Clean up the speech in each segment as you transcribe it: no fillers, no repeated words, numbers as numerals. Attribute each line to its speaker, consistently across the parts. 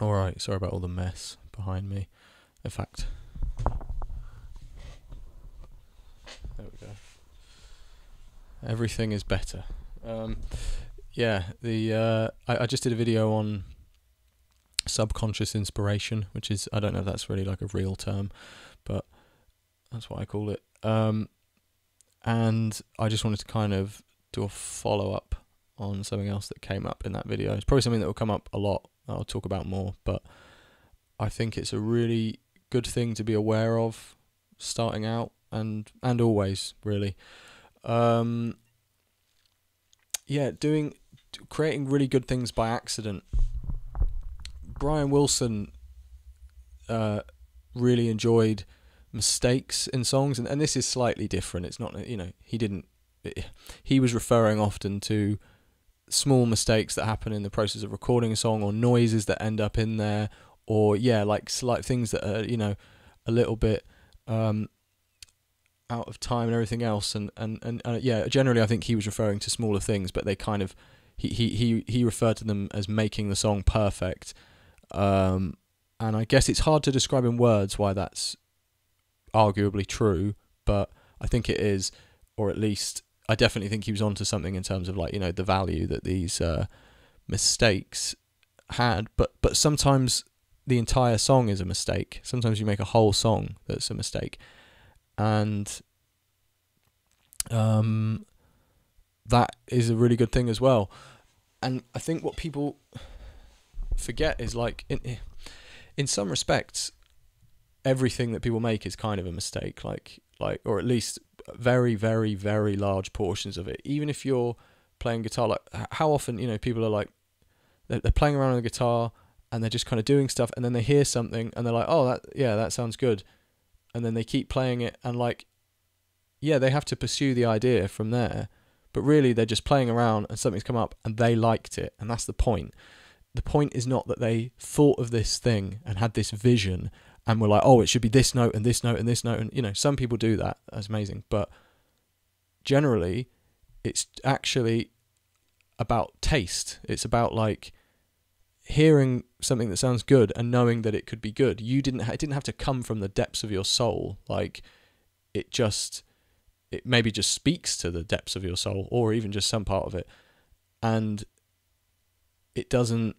Speaker 1: Alright, sorry about all the mess behind me. In fact, there we go. Everything is better. Yeah, I just did a video on subconscious inspiration, which is, I don't know if that's really like a real term, but that's what I call it. And I just wanted to kind of do a follow-up on something else that came up in that video. It's probably something that will come up a lot. I'll talk about more, but I think it's a really good thing to be aware of starting out and always, really. Yeah, creating really good things by accident. Brian Wilson really enjoyed mistakes in songs, and this is slightly different. It's not, he was referring often to small mistakes that happen in the process of recording a song, or noises that end up in there, or like slight things that are a little bit out of time and everything else, and generally I think he was referring to smaller things, but they kind of he referred to them as making the song perfect, and I guess it's hard to describe in words why that's arguably true, but I think it is, or at least I definitely think he was onto something in terms of the value that these mistakes had, but sometimes the entire song is a mistake. Sometimes you make a whole song that's a mistake, and that is a really good thing as well. And I think what people forget is in some respects everything that people make is kind of a mistake, or at least very, very, very large portions of it. Even if you're playing guitar, how often people are they're playing around on the guitar and they're just kind of doing stuff, and then they hear something and they're like, oh, that sounds good, and then they keep playing it, and they have to pursue the idea from there, but really they're just playing around and something's come up and they liked it, and that's the point. The point is not that they thought of this thing and had this vision and were like, oh, it should be this note and this note and this note, and some people do that, that's amazing, but generally it's actually about taste. It's about hearing something that sounds good and knowing that it could be good. It didn't have to come from the depths of your soul. It maybe just speaks to the depths of your soul, or even just some part of it, and it doesn't.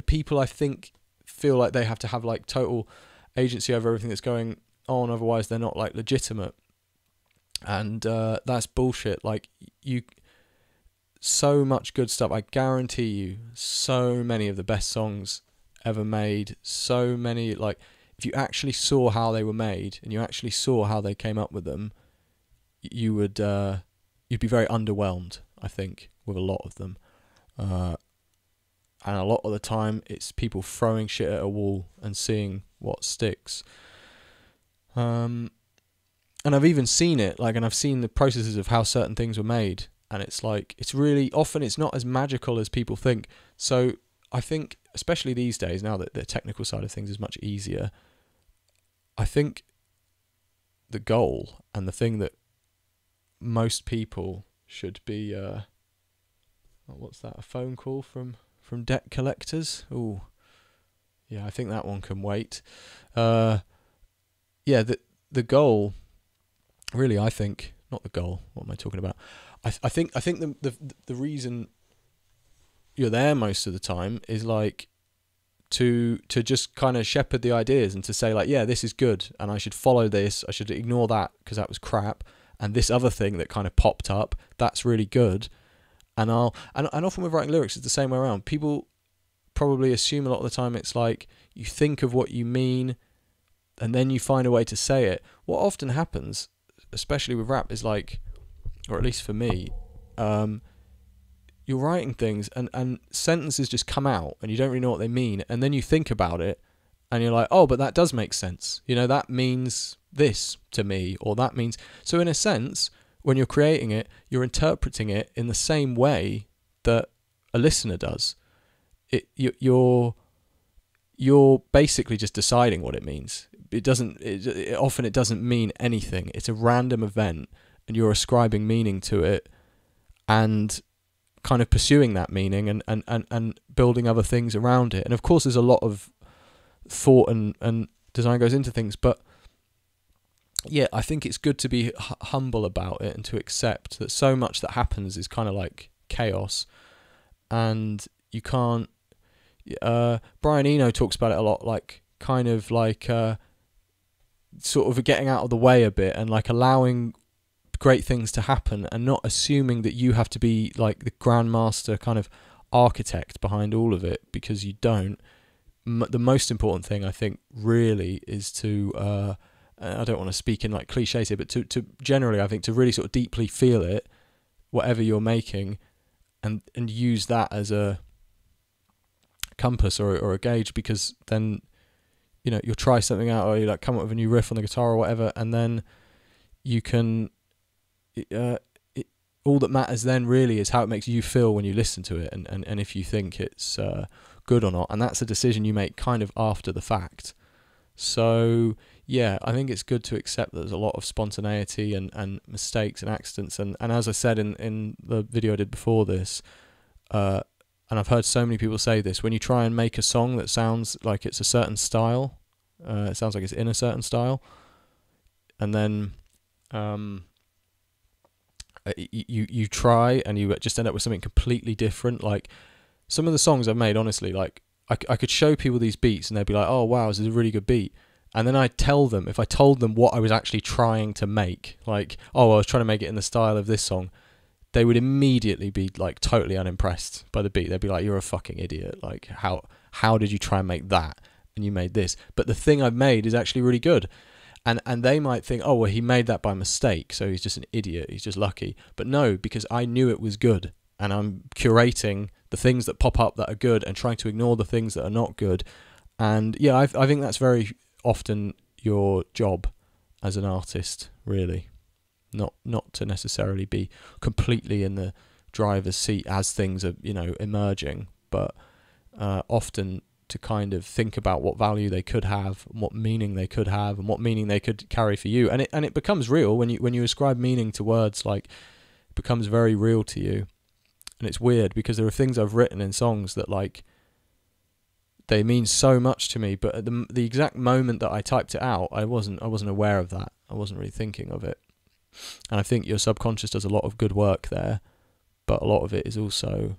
Speaker 1: People, I think, feel like they have to have total agency over everything that's going on, otherwise they're not legitimate, and that's bullshit. So much good stuff. I guarantee you, so many of the best songs ever made. So many, if you actually saw how they were made and you actually saw how they came up with them, you would you'd be very underwhelmed, I think, with a lot of them. And a lot of the time, it's people throwing shit at a wall and seeing what sticks. And I've even seen it, and I've seen the processes of how certain things were made, and it's it's really often it's not as magical as people think. So I think, especially these days, now that the technical side of things is much easier, I think the goal and the thing that most people should be what's that, a phone call from debt collectors? Ooh, yeah, I think that one can wait. The goal, really, I think, not the goal, what am I talking about? I think the reason you're there most of the time is to just kind of shepherd the ideas and to say this is good and I should follow this, I should ignore that because that was crap, and this other thing that kind of popped up, that's really good. And often with writing lyrics, it's the same way around. People probably assume a lot of the time it's you think of what you mean and then you find a way to say it. What often happens, especially with rap, is or at least for me, you're writing things and sentences just come out and you don't really know what they mean, and then you think about it and you're like, oh, but that does make sense. That means this to me, or that means... So in a sense, when you're creating it, you're interpreting it in the same way that a listener does. You're basically just deciding what it means. Often it doesn't mean anything. It's a random event and you're ascribing meaning to it and kind of pursuing that meaning and building other things around it. And of course there's a lot of thought and design goes into things, but yeah, I think it's good to be humble about it and to accept that so much that happens is kind of like chaos, and you can't Brian Eno talks about it a lot, like kind of like sort of getting out of the way a bit and like allowing great things to happen and not assuming that you have to be like the grandmaster kind of architect behind all of it, because you don't. The most important thing I think really is to I don't want to speak in like cliches here, but to generally I think to really sort of deeply feel it, whatever you're making, and use that as a compass or a gauge, because then you know you'll try something out, or you like come up with a new riff on the guitar or whatever, and then you can all that matters then really is how it makes you feel when you listen to it, and if you think it's good or not, and that's a decision you make kind of after the fact. So yeah, I think it's good to accept that there's a lot of spontaneity and mistakes and accidents, and as I said in the video I did before this, and I've heard so many people say this, when you try and make a song that sounds like it's a certain style, it sounds like it's in a certain style, and then you try and you just end up with something completely different. Like some of the songs I've made, honestly, like I could show people these beats and they'd be like, oh wow, this is a really good beat. And then I'd tell them, if I told them what I was actually trying to make, like, oh, I was trying to make it in the style of this song, they would immediately be like totally unimpressed by the beat. They'd be like, you're a fucking idiot. Like how did you try and make that? And you made this. But the thing I've made is actually really good. And they might think, oh, well, he made that by mistake, so he's just an idiot, he's just lucky. But no, because I knew it was good, and I'm curating the things that pop up that are good and trying to ignore the things that are not good. And yeah, I think that's very often your job as an artist, really. Not to necessarily be completely in the driver's seat as things are, you know, emerging, but often to kind of think about what value they could have, and what meaning they could have, and what meaning they could carry for you. And it becomes real when you ascribe meaning to words. Like, it becomes very real to you. And it's weird because there are things I've written in songs that like they mean so much to me, but at the exact moment that I typed it out, I wasn't aware of that. I wasn't really thinking of it. And I think your subconscious does a lot of good work there, but a lot of it is also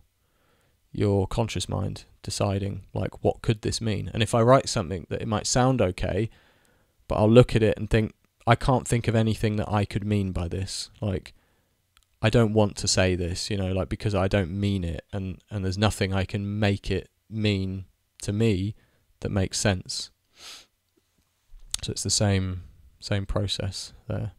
Speaker 1: your conscious mind deciding like, what could this mean? And if I write something that it might sound okay, but I'll look at it and think, I can't think of anything that I could mean by this. Like, I don't want to say this, you know, like, because I don't mean it, and there's nothing I can make it mean to me that makes sense. So it's the same process there.